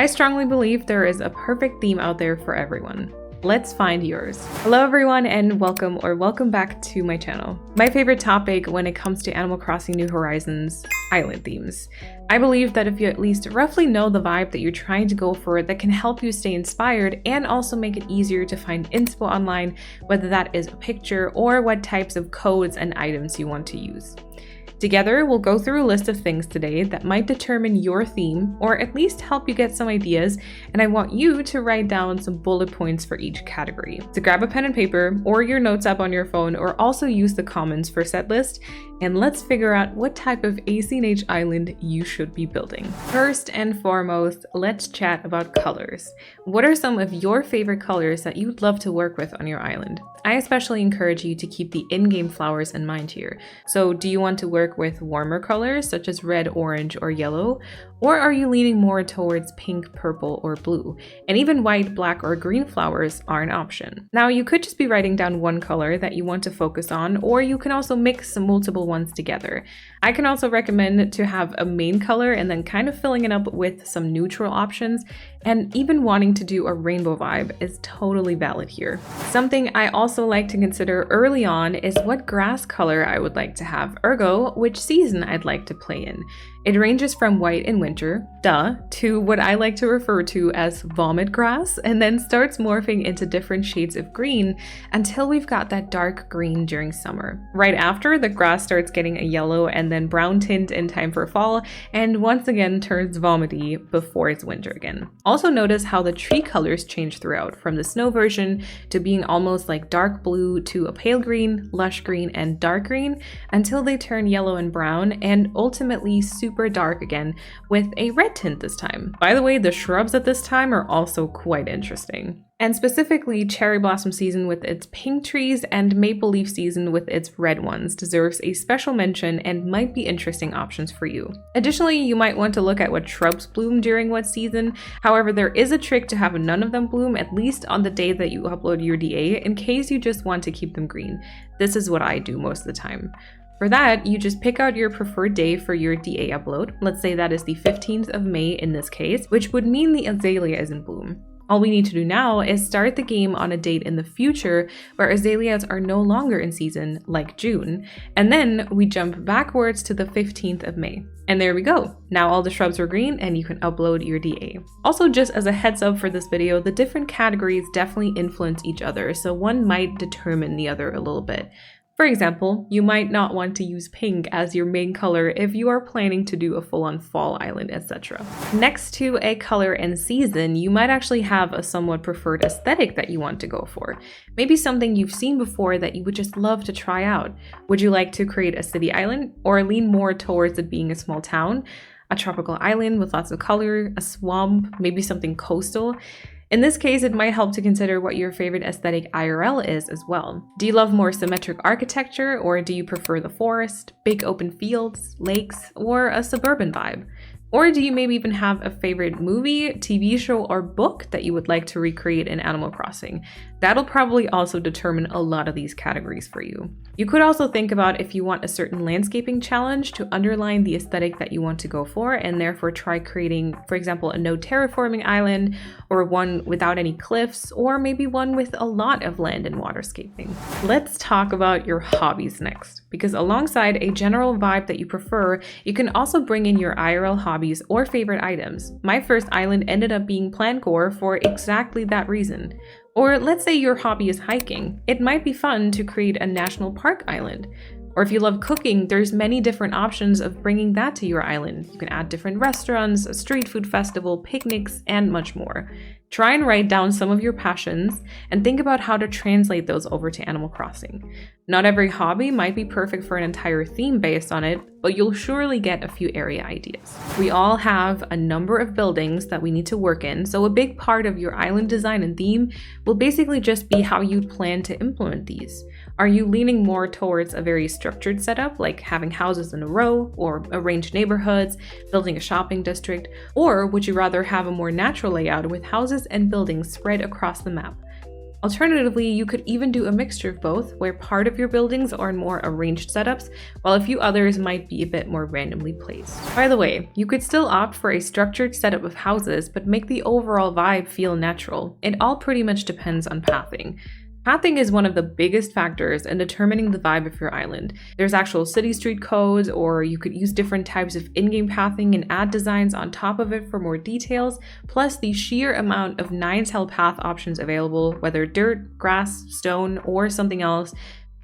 I strongly believe there is a perfect theme out there for everyone. Let's find yours. Hello everyone and welcome back to my channel. My favorite topic when it comes to Animal Crossing New Horizons, island themes. I believe that if you at least roughly know the vibe that you're trying to go for, that can help you stay inspired and also make it easier to find inspo online, whether that is a picture or what types of codes and items you want to use. Together, we'll go through a list of things today that might determine your theme, or at least help you get some ideas, and I want you to write down some bullet points for each category. So grab a pen and paper, or your notes app on your phone, or also use the comments for set list, and let's figure out what type of ACNH island you should be building. First and foremost, let's chat about colors. What are some of your favorite colors that you'd love to work with on your island? I especially encourage you to keep the in-game flowers in mind here. So do you want to work with warmer colors such as red, orange, or yellow? Or are you leaning more towards pink, purple, or blue? And even white, black, or green flowers are an option. Now, you could just be writing down one color that you want to focus on, or you can also mix some multiple ones together. I can also recommend to have a main color and then kind of filling it up with some neutral options, and even wanting to do a rainbow vibe is totally valid here. Something I also like to consider early on is what grass color I would like to have, ergo, which season I'd like to play in. It ranges from white in winter, to what I like to refer to as vomit grass, and then starts morphing into different shades of green until we've got that dark green during summer. Right after, the grass starts getting a yellow and then brown tint in time for fall, and once again turns vomity before it's winter again. Also notice how the tree colors change throughout, from the snow version to being almost like dark blue to a pale green, lush green, and dark green, until they turn yellow and brown, and ultimately super dark again with a red tint this time. By the way, the shrubs at this time are also quite interesting. And specifically, cherry blossom season with its pink trees and maple leaf season with its red ones deserves a special mention and might be interesting options for you. Additionally, you might want to look at what shrubs bloom during what season. However, there is a trick to have none of them bloom, at least on the day that you upload your DA, in case you just want to keep them green. This is what I do most of the time. For that, you just pick out your preferred day for your DA upload. Let's say that is the 15th of May in this case, which would mean the azalea is in bloom. All we need to do now is start the game on a date in the future where azaleas are no longer in season, like June, and then we jump backwards to the 15th of May. And there we go. Now all the shrubs are green and you can upload your DA. Also, just as a heads up for this video, the different categories definitely influence each other, so one might determine the other a little bit. For example, you might not want to use pink as your main color if you are planning to do a full-on fall island, etc. Next to a color and season, you might actually have a somewhat preferred aesthetic that you want to go for. Maybe something you've seen before that you would just love to try out. Would you like to create a city island or lean more towards it being a small town? A tropical island with lots of color, a swamp, maybe something coastal? In this case, it might help to consider what your favorite aesthetic IRL is as well. Do you love more symmetric architecture, or do you prefer the forest, big open fields, lakes, or a suburban vibe? Or do you maybe even have a favorite movie, TV show, or book that you would like to recreate in Animal Crossing? That'll probably also determine a lot of these categories for you. You could also think about if you want a certain landscaping challenge to underline the aesthetic that you want to go for, and therefore try creating, for example, a no terraforming island, or one without any cliffs, or maybe one with a lot of land and waterscaping. Let's talk about your hobbies next, because alongside a general vibe that you prefer, you can also bring in your IRL hobbies or favorite items. My first island ended up being Plancore for exactly that reason. Or let's say your hobby is hiking. It might be fun to create a national park island. Or if you love cooking, there's many different options of bringing that to your island. You can add different restaurants, a street food festival, picnics, and much more. Try and write down some of your passions and think about how to translate those over to Animal Crossing. Not every hobby might be perfect for an entire theme based on it, but you'll surely get a few area ideas. We all have a number of buildings that we need to work in, so a big part of your island design and theme will basically just be how you plan to implement these. Are you leaning more towards a very structured setup, like having houses in a row, or arranged neighborhoods, building a shopping district, or would you rather have a more natural layout with houses and buildings spread across the map? Alternatively, you could even do a mixture of both, where part of your buildings are in more arranged setups, while a few others might be a bit more randomly placed. By the way, you could still opt for a structured setup of houses, but make the overall vibe feel natural. It all pretty much depends on pathing. Pathing is one of the biggest factors in determining the vibe of your island. There's actual city street codes, or you could use different types of in-game pathing and add designs on top of it for more details, plus the sheer amount of 9-tail path options available, whether dirt, grass, stone, or something else,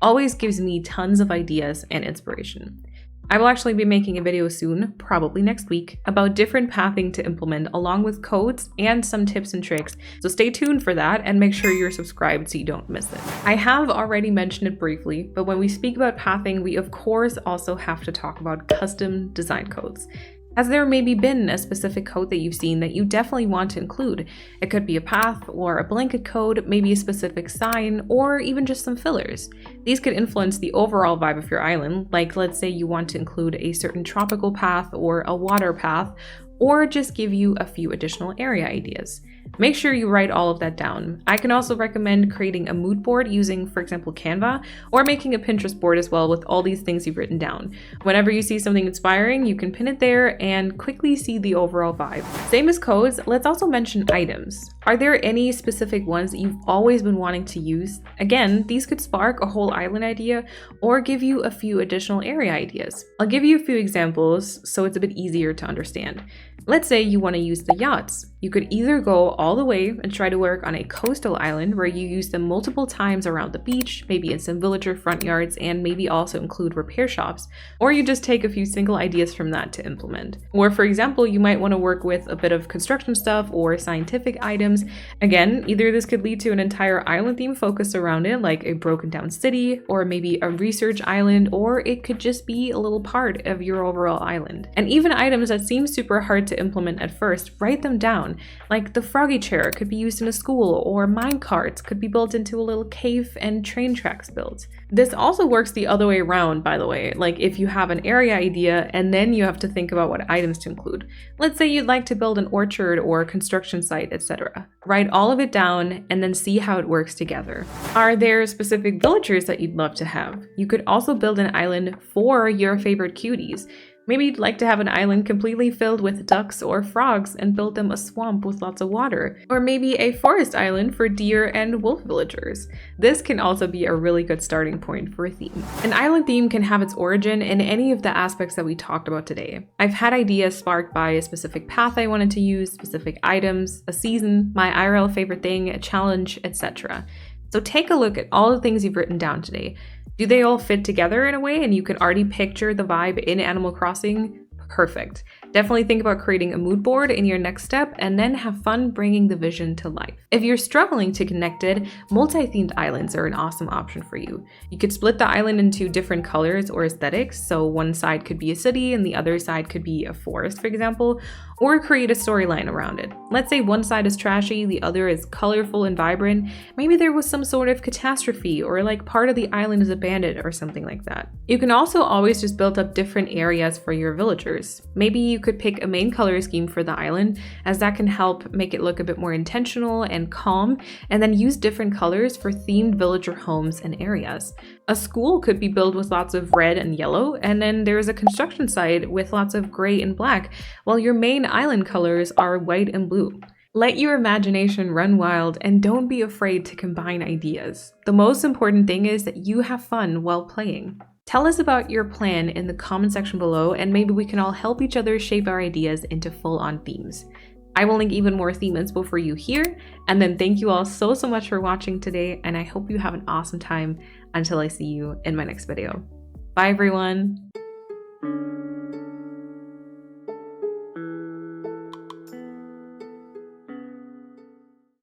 always gives me tons of ideas and inspiration. I will actually be making a video soon, probably next week, about different pathing to implement along with codes and some tips and tricks, so stay tuned for that and make sure you're subscribed so you don't miss it. I have already mentioned it briefly, but when we speak about pathing, we of course also have to talk about custom design codes. Has there maybe been a specific code that you've seen that you definitely want to include? It could be a path or a blanket code, maybe a specific sign, or even just some fillers. These could influence the overall vibe of your island, like let's say you want to include a certain tropical path or a water path, or just give you a few additional area ideas. Make sure you write all of that down. I can also recommend creating a mood board using, for example, Canva, or making a Pinterest board as well with all these things you've written down. Whenever you see something inspiring, you can pin it there and quickly see the overall vibe. Same as codes, let's also mention items. Are there any specific ones that you've always been wanting to use? Again, these could spark a whole island idea or give you a few additional area ideas. I'll give you a few examples so it's a bit easier to understand. Let's say you want to use the yachts. You could either go all the way and try to work on a coastal island where you use them multiple times around the beach, maybe in some villager front yards, and maybe also include repair shops, or you just take a few single ideas from that to implement. Or for example, you might want to work with a bit of construction stuff or scientific items. Again, either this could lead to an entire island theme focused around it, like a broken down city, or maybe a research island, or it could just be a little part of your overall island. And even items that seem super hard to implement at first, write them down. Like the froggy chair could be used in a school, or mine carts could be built into a little cave and train tracks built. This also works the other way around, by the way, like if you have an area idea and then you have to think about what items to include. Let's say you'd like to build an orchard or a construction site, etc. Write all of it down and then see how it works together. Are there specific villagers that you'd love to have? You could also build an island for your favorite cuties. Maybe you'd like to have an island completely filled with ducks or frogs and build them a swamp with lots of water. Or maybe a forest island for deer and wolf villagers. This can also be a really good starting point for a theme. An island theme can have its origin in any of the aspects that we talked about today. I've had ideas sparked by a specific path I wanted to use, specific items, a season, my IRL favorite thing, a challenge, etc. So take a look at all the things you've written down today. Do they all fit together in a way and you can already picture the vibe in Animal Crossing? Perfect. Definitely think about creating a mood board in your next step and then have fun bringing the vision to life. If you're struggling to connect it, multi-themed islands are an awesome option for you. You could split the island into different colors or aesthetics, so one side could be a city and the other side could be a forest, for example, or create a storyline around it. Let's say one side is trashy, the other is colorful and vibrant. Maybe there was some sort of catastrophe or like part of the island is abandoned or something like that. You can also always just build up different areas for your villagers. Maybe you could pick a main color scheme for the island, as that can help make it look a bit more intentional and calm, and then use different colors for themed villager homes and areas. A school could be built with lots of red and yellow, and then there's a construction site with lots of gray and black, while your main island colors are white and blue. Let your imagination run wild and don't be afraid to combine ideas. The most important thing is that you have fun while playing. Tell us about your plan in the comment section below, and maybe we can all help each other shape our ideas into full-on themes. I will link even more theme inspo for you here, and then thank you all so much for watching today, and I hope you have an awesome time until I see you in my next video. Bye everyone!